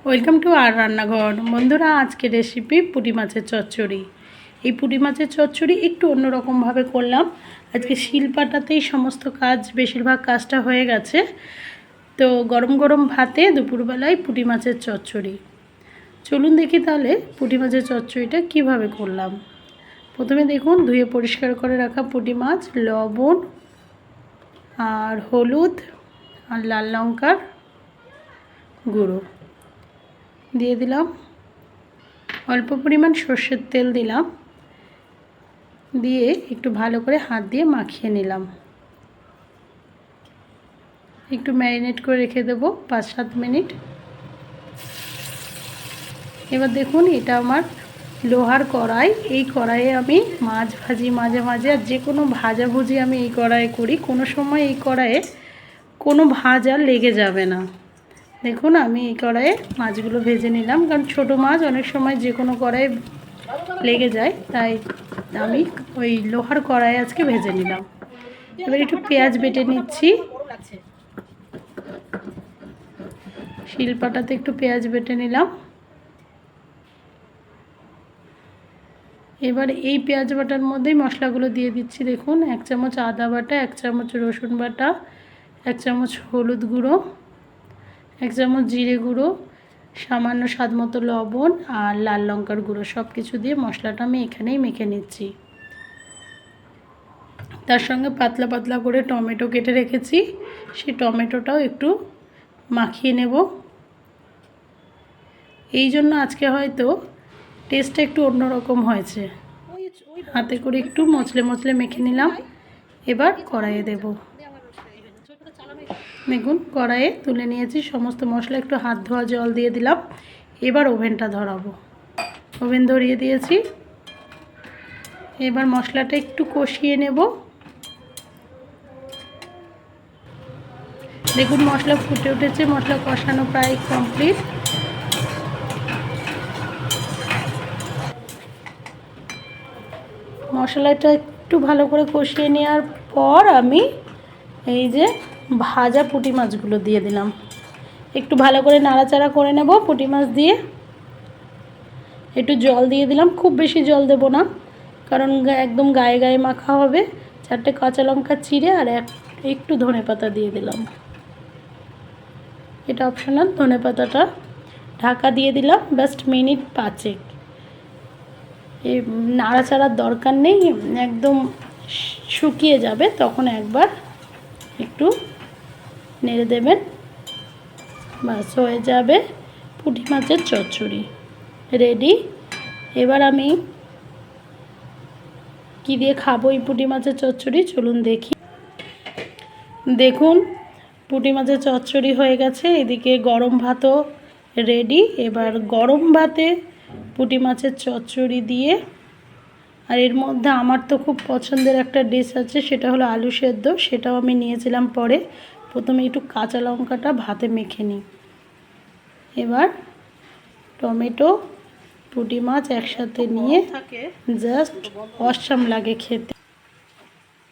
Welcome to আর রান্নাঘর। বন্ধুরা, আজকে রেসিপি পুঁটি মাছের চচ্চড়ি। এই পুঁটি মাছের চচ্চড়ি একটু অন্যরকমভাবে করলাম। আজকে শিলপাটাতেই সমস্ত কাজ, বেশিরভাগ কাজটা হয়ে গেছে। তো গরম গরম ভাতে দুপুরবেলায় পুঁটি মাছের চচ্চড়ি। চলুন দেখি তাহলে পুঁটি মাছের চচ্চড়িটা কিভাবে করলাম। প্রথমে দেখুন, ধুয়ে পরিষ্কার করে রাখা পুঁটি মাছ, লবণ আর হলুদ আর লাল লঙ্কার গুঁড়ো দিয়ে দিলাম। অল্প পরিমাণ সর্ষের তেল দিলাম, দিয়ে একটু ভালো করে হাত দিয়ে মাখিয়ে নিলাম। একটু ম্যারিনেট করে রেখে দেবো 5-7 মিনিট। এবার দেখুন, এটা আমার লোহার কড়াই। এই কড়াইয়ে আমি মাছ ভাজি, মাঝে মাঝে আর যে কোনো ভাজাভুজি আমি এই কড়াইয়ে করি। কোনো সময় এই কড়াইয়ে কোনো ভাজা লেগে যাবে না। দেখুন, আমি এই কড়াইয়ে মাছগুলো ভেজে নিলাম, কারণ ছোটো মাছ অনেক সময় যে কোনো কড়াইয়ে লেগে যায়, তাই আমি ওই লোহার কড়াইয়ে আজকে ভেজে নিলাম। এবার একটু পেঁয়াজ বেটে নিচ্ছি। শিলপাটাতে একটু পেঁয়াজ বেটে নিলাম। এবার এই পেঁয়াজ বাটার মধ্যেই মশলাগুলো দিয়ে দিচ্ছি। দেখুন, 1 চামচ আদা বাটা, 1 চামচ রসুন বাটা, 1 চামচ হলুদ গুঁড়ো, 1 চামচ জিরে গুঁড়ো, সামান্য স্বাদ মতো লবণ আর লাল লঙ্কার গুঁড়ো, সব কিছু দিয়ে মশলাটা আমি এখানেই মেখে নিচ্ছি। তার সঙ্গে পাতলা পাতলা করে টমেটো কেটে রেখেছি, সেই টমেটোটাও একটু মাখিয়ে নেব। এই জন্য আজকে হয়তো টেস্টটা একটু অন্যরকম হয়েছে। হাতে করে একটু মচলে মচলে মেখে নিলাম। এবার কড়াইয়ে দেব। দেখুন, কড়াইয়ে তুলে নিয়েছি সমস্ত মশলা। একটু হাত ধোয়া জল দিয়ে দিলাম। এবার ওভেনটা ধরাবো। ওভেন ধরিয়ে দিয়েছি। এবার মশলাটা একটু কষিয়ে নেব। দেখুন, মশলা ফুটে উঠেছে, মশলা কষানো প্রায় কমপ্লিট। মশলাটা একটু ভালো করে কষিয়ে নেওয়ার পর আমি এই যে ভাজা পুঁটি মাছগুলো দিয়ে দিলাম। একটু ভালো করে নাড়াচাড়া করে নেব পুঁটি মাছ দিয়ে। একটু জল দিয়ে দিলাম, খুব বেশি জল দেব না, কারণ একদম গায়ে গায়ে মাখা হবে। 4টে কাঁচা লঙ্কা চিড়ে আর একটু ধনেপাতা দিয়ে দিলাম। এটা অপশনাল, ধনেপাতাটা। ঢাকা দিয়ে দিলাম, জাস্ট মিনিট 5। এই নাড়াচাড়ার দরকার নেই, একদম শুকিয়ে যাবে, তখন একবার একটু নেড়ে দেবেন, বাস হয়ে যাবে পুঁটি মাছের চচ্চড়ি রেডি। এবার আমি কি দিয়ে খাবো এই পুঁটি মাছের চচ্চড়ি, চলুন দেখি। দেখুন, পুঁটি মাছের চচ্চড়ি হয়ে গেছে। এদিকে গরম ভাতও রেডি। এবার গরম ভাতে পুঁটি মাছের চচ্চড়ি দিয়ে, আর এর মধ্যে আমার তো খুব পছন্দের একটা ডিশ আছে, সেটা হলো আলু সেদ্ধ। সেটাও আমি নিয়েছিলাম পরে। প্রথমে একটু কাঁচা লঙ্কাটা ভাতে মেখে নিই। এবার টমেটো, পুঁটি মাছ একসাথে নিয়ে জাস্ট অসাম লাগে খেতে।